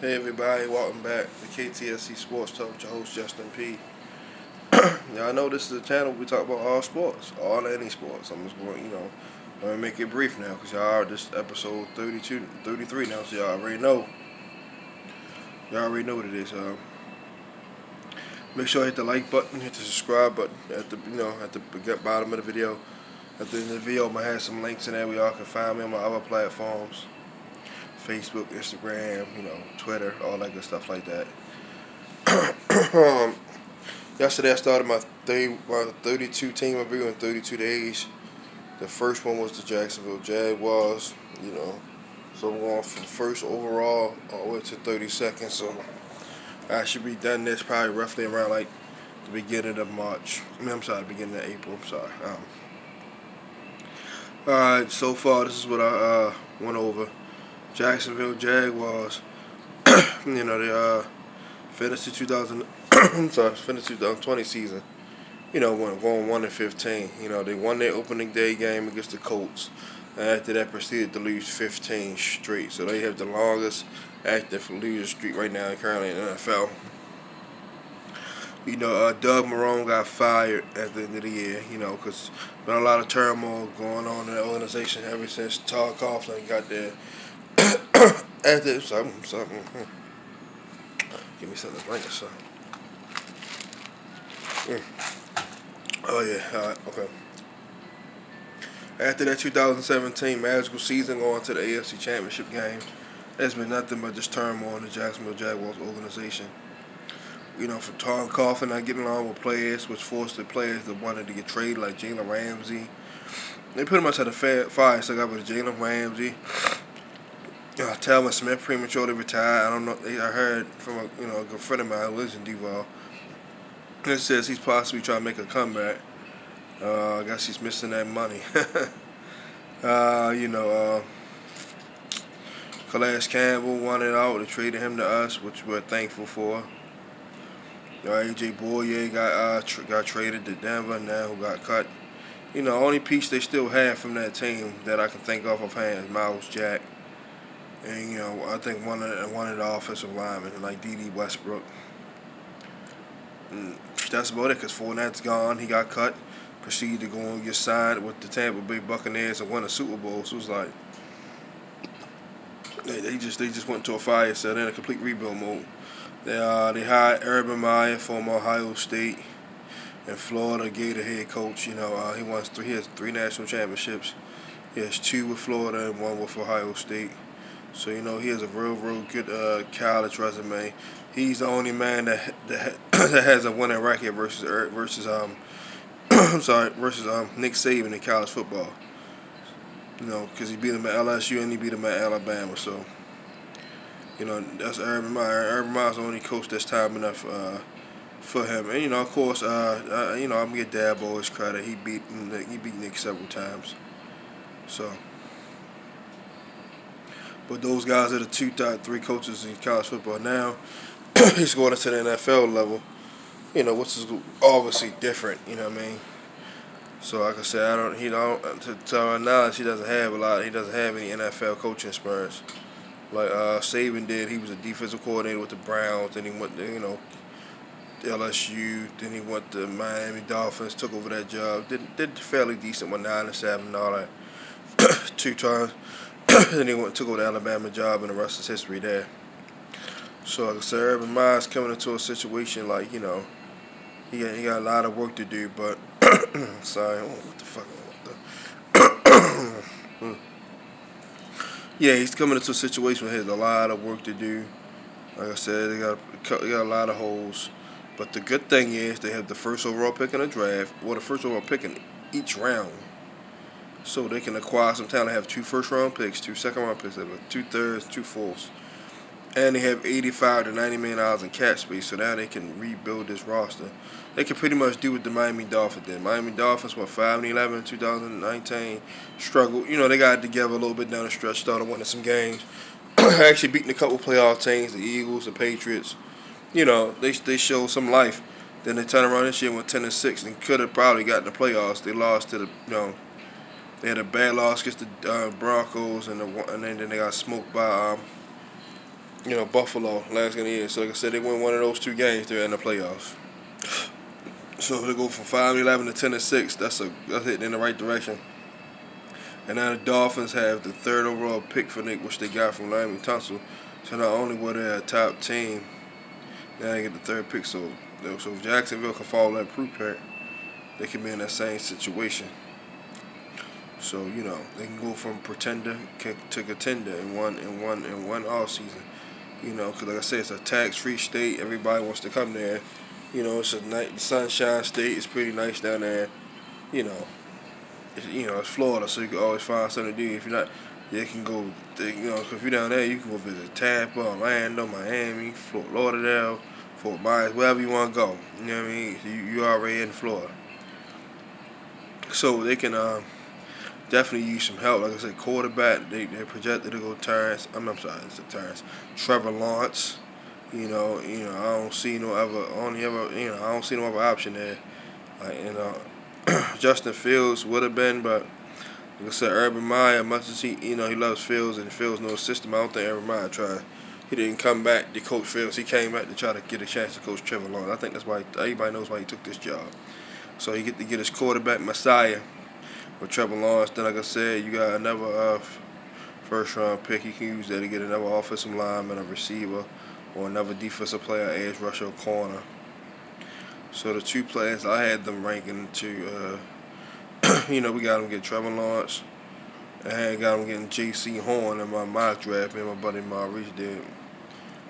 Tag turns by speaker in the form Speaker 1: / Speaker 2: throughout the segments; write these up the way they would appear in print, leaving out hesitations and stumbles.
Speaker 1: Hey everybody, welcome back to KTSC Sports Talk with your host Justin P. Now I know this is a channel we talk about all sports, all any sports. I'm just going, I'm gonna make it brief now because y'all are this episode 32, 33 now, so y'all already know. Y'all already know what it is. Make sure you hit the like button, hit the subscribe button at the bottom of the video. At the end of the video, I'm gonna have some links in there where y'all can find me on my other platforms. Facebook, Instagram, Twitter, all that good stuff like that. Yesterday I started my 32 team review in 32 days. The first one was the Jacksonville Jaguars, So I'm going from first overall all the way to 32nd. So I should be done this probably roughly around like the beginning of March. Beginning of April. I'm sorry. Alright, so far this is what I went over. Jacksonville Jaguars. They finished the 2020 season. Went going 1-15. They won their opening day game against the Colts. And after that, proceeded to lose 15 straight. So they have the longest active loser streak right now currently in the NFL. Doug Marrone got fired at the end of the year. Because been a lot of turmoil going on in the organization ever since Todd Coughlin got there. After something. Give me something to drink or something. Oh yeah, alright, okay. After that 2017 magical season going to the AFC Championship game, there's been nothing but just turmoil in the Jacksonville Jaguars organization. For Todd Coughlin not getting along with players, which forced the players that wanted to get traded, like Jalen Ramsey. They pretty much had a fire stuck up with Jalen Ramsey. Talvin Smith prematurely retired. I don't know. I heard from a good friend of mine who lives in Duval. It says he's possibly trying to make a comeback. I guess he's missing that money. Calais Campbell wanted out. They traded him to us, which we're thankful for. AJ Boyer got traded to Denver now, who got cut. Only piece they still have from that team that I can think of offhand is Miles Jack. And I think one of the offensive linemen, like D.D. Westbrook. And that's about it, because Fournette's gone. He got cut. Proceeded to go and get signed with the Tampa Bay Buccaneers and won a Super Bowl. So it was like they just went to a fire sale. They're in a complete rebuild mode. They hired Urban Meyer from Ohio State and Florida Gator head coach. He has 3 national championships. He has 2 with Florida and 1 with Ohio State. So he has a real good college resume. He's the only man that has a winning record versus Nick Saban in college football. Because he beat him at LSU and he beat him at Alabama. So that's Urban Meyer. Urban Meyer's the only coach that's time enough for him. And of course, I'm gonna give Dabo his credit. He beat Nick several times. So. But those guys are the 2 top 3 coaches in college football now. He's going into the NFL level, which is obviously different. You know what I mean? So like I said, to our knowledge, he doesn't have any NFL coaching experience. Like Saban did. He was a defensive coordinator with the Browns. Then he went to LSU. Then he went to Miami Dolphins. Took over that job. Did fairly decent with 9-7 and all that. 2 times. Then he took over the Alabama job, and the rest is history there. So like I said, Urban Meyer's coming into a situation like he got a lot of work to do. But sorry, what the fuck? Yeah, he's coming into a situation where he has a lot of work to do. Like I said, they got a lot of holes. But the good thing is they have the first overall pick in the draft, or the first overall pick in each round. So they can acquire some talent. They have 2 first-round picks, 2 second-round picks, they have 2 thirds, 2 fourths. And they have $85 to $90 million in cap space, so now they can rebuild this roster. They can pretty much do what the Miami Dolphins did. Miami Dolphins went 5-11 in 2019, struggled. They got it together a little bit down the stretch, started winning some games. Actually beating a couple playoff teams, the Eagles, the Patriots. They showed some life. Then they turned around this year and went 10-6 and could have probably gotten the playoffs. They lost to they had a bad loss against the Broncos, and then they got smoked by Buffalo last game of the year. So like I said, they win one of those two games. They're in the playoffs. So if they go from 5-11 to 10-6, that's hitting in the right direction. And now the Dolphins have the third overall pick for Nick, which they got from Larry Tunsil. So not only were they a top team, now they get the third pick. So if Jacksonville can follow that blueprint, they can be in that same situation. So they can go from pretender to contender in one off season. Because like I said, it's a tax-free state. Everybody wants to come there. It's a nice sunshine state. It's pretty nice down there. You know, it's Florida, so you can always find something to do. If you're not, you can go. If you're down there, you can go visit Tampa, Orlando, Miami, Fort Lauderdale, Fort Myers, wherever you want to go. You know what I mean? You already in Florida, so they can definitely use some help. Like I said, quarterback, they're projected to go Terrence. I'm sorry, it's Terrence. Trevor Lawrence. I don't see no other. I don't see no other option there. Justin Fields would have been, but like I said, Urban Meyer, much as he loves Fields and Fields knows system, I don't think Urban Meyer tried. He didn't come back to coach Fields. He came back to try to get a chance to coach Trevor Lawrence. I think that's why everybody knows why he took this job. So he get to get his quarterback Messiah with Trevor Lawrence. Then, like I said, you got another first-round pick. You can use that to get another offensive lineman, a receiver, or another defensive player, edge rusher, or corner. So the two players I had them ranking to, we got them getting Trevor Lawrence. I had got them getting J.C. Horn in my mock draft, and my buddy Maurice did.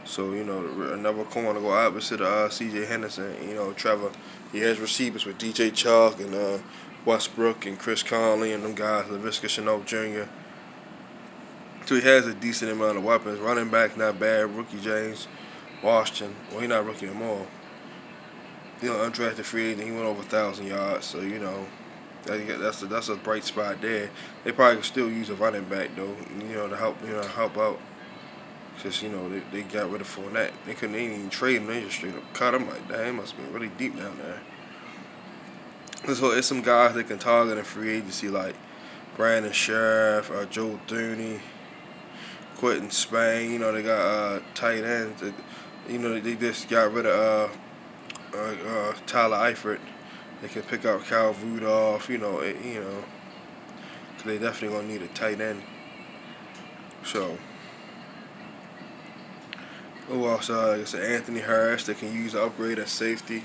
Speaker 1: So, another corner go opposite of C.J. Henderson. Trevor, he has receivers with D.J. Chalk and Westbrook and Chris Conley and them guys, LaVisca Chenault Jr. So he has a decent amount of weapons. Running back, not bad. Rookie James Washington. Well, he's not rookie anymore. Undrafted free agent. He went over 1,000 yards. So, that's a bright spot there. They probably could still use a running back, though, to help out. Because, they got rid of Fournette. They couldn't even trade him. They just straight up cut him. Like, damn, it must be really deep down there. So it's some guys that can target in free agency, like Brandon Sheriff, Joe Thuney, Quentin Spain. They got tight ends. They just got rid of Tyler Eifert. They can pick up Kyle Rudolph. Cause they definitely gonna need a tight end. So, also, like I said, Anthony Harris. They can use an upgrade at safety.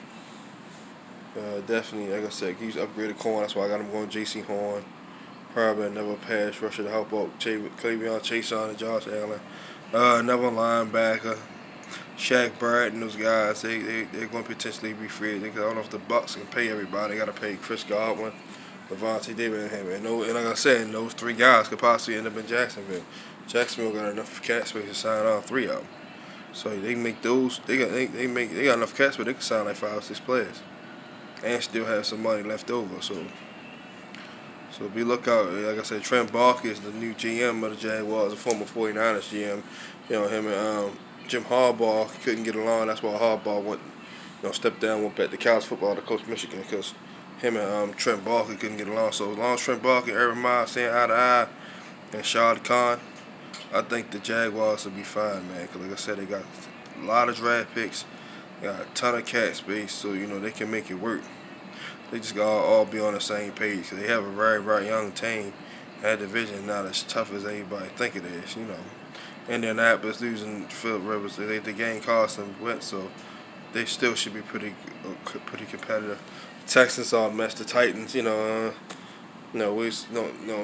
Speaker 1: Definitely, like I said, can use upgraded corner. That's why I got him going J.C. Horn. Probably another pass rusher to help out Cleveon Chason and Josh Allen. Another linebacker. Shaq Barrett and those guys, they're going to potentially be free. I don't know if the Bucks can pay everybody. They got to pay Chris Godwin, Levante David, and him. And like I said, those three guys could possibly end up in Jacksonville. Jacksonville got enough cap space to sign all three of them. So they make those. They got enough cap space. They can sign like 5 or 6 players, and still have some money left over. So be lookout. Like I said, Trent Baalke is the new GM of the Jaguars, a former 49ers GM. Him and Jim Harbaugh couldn't get along. That's why Harbaugh went, stepped down, went back to college football to coach Michigan, because him and Trent Baalke couldn't get along. So as long as Trent Baalke and Urban Meyer seeing eye to eye, and Shad Khan, I think the Jaguars will be fine, man. Because like I said, they got a lot of draft picks, got a ton of cap space, so they can make it work. They just got all be on the same page. Cause they have a very, very young team. That division not as tough as everybody think it is, Indianapolis losing Philip Rivers, the game cost them went, so they still should be pretty competitive. Texans all messed. The Titans,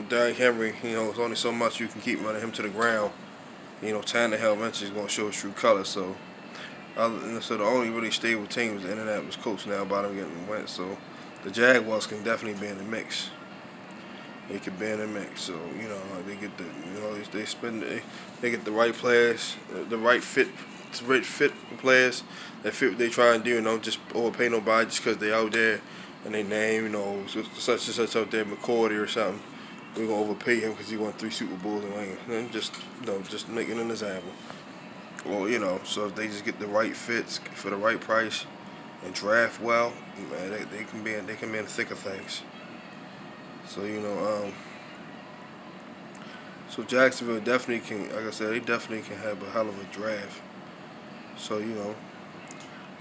Speaker 1: Derrick Henry, it's only so much you can keep running him to the ground. Tannehill eventually is going to show his true colors. So the only really stable team is the Indianapolis Colts now, by them getting went. So the Jaguars can definitely be in the mix. They could be in the mix. So they get they get the right players, the right fit players that fit what they try and do, and don't just overpay nobody just because they out there and they name, such and such out there, McCourty or something. We're gonna overpay him because he won 3 Super Bowls and just making an example. Well, so if they just get the right fits for the right price and draft well, man, they can be in the thick of things. So So Jacksonville definitely can, like I said, they definitely can have a hell of a draft. So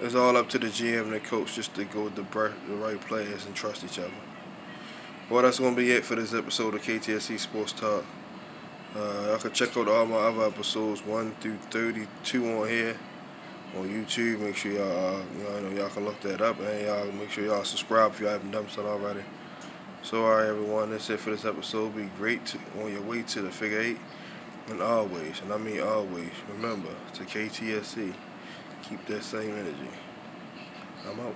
Speaker 1: it's all up to the GM and the coach just to go with the right players and trust each other. Well, that's gonna be it for this episode of KTSC Sports Talk. Y'all can check out all my other episodes 1 through 32 on here on YouTube. Make sure y'all, y'all can look that up, and y'all make sure y'all subscribe if you haven't done so already. So, all right, everyone, that's it for this episode. Be great on your way to the figure eight, and always, and I mean always, remember to KTSC, keep that same energy. I'm out.